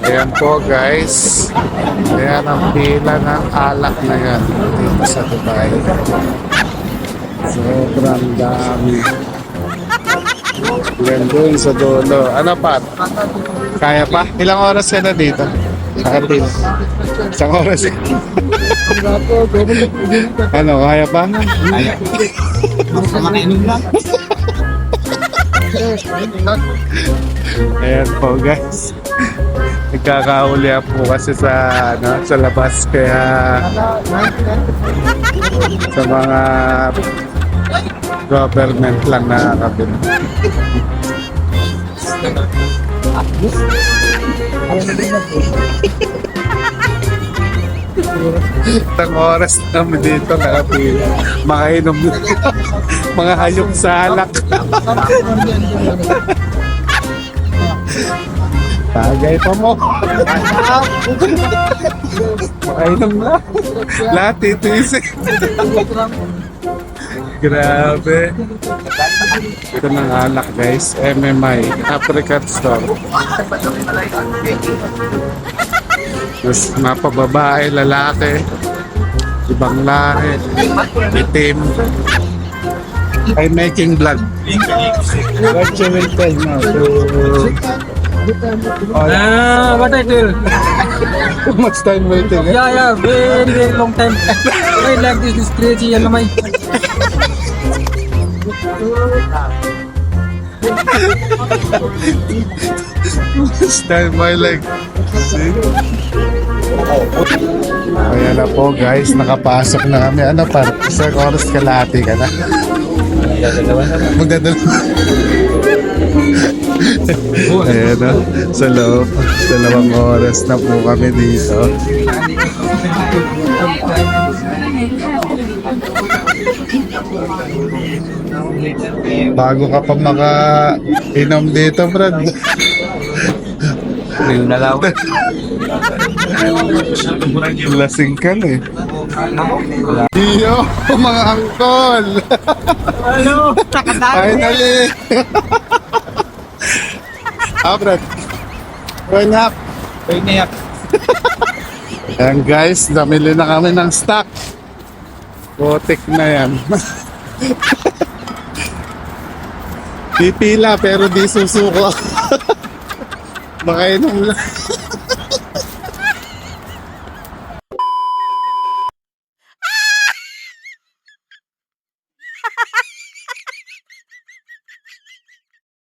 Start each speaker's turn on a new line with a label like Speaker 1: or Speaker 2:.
Speaker 1: Ayan po guys. Ayan ang pila ng alak na yan dito sa Dubai. Sobrang dami. Yan doon sa dulo. Ano pa? Kaya pa? Ilang oras ka na dito? Nakapila. Isang oras eh. Ano, kaya pa? Ayan po guys. Nagkakaulihan po kasi sa labas kaya sa mga government lang nakakabili. Isang oras namin dito nakapila. Makainom mga hayop sa alak. Tagay pa mo. Makainom na. Lahat ito isip. Grabe. Ito ng alak guys. MMI. African store. Tapos mapababae, lalaki. Ibang lahi. Itim. I'm making vlog. What you will tell now?
Speaker 2: What I do?
Speaker 1: Too much time waiting. Eh?
Speaker 2: Yeah, very, very long time. I like this crazy yellow my.
Speaker 1: Too much time my leg. See? Ayan na po guys, nakapasok na kami. Ano pa? Isang oras kalahati ka na. Magdadala. Ayan na, sa loob. 2 oras na po kami dito. Bago ka pa maka-inom dito, Brad.
Speaker 2: Yung nalaw.
Speaker 1: Lasing ka na eh. Iyo, mga angkol!
Speaker 2: Hello,
Speaker 1: Finally! Brad. Wala.
Speaker 2: Piniyak.
Speaker 1: Ayan guys, namili na kami ng stock. Botik na yan. Pipila pero di susuko. Makainom lang.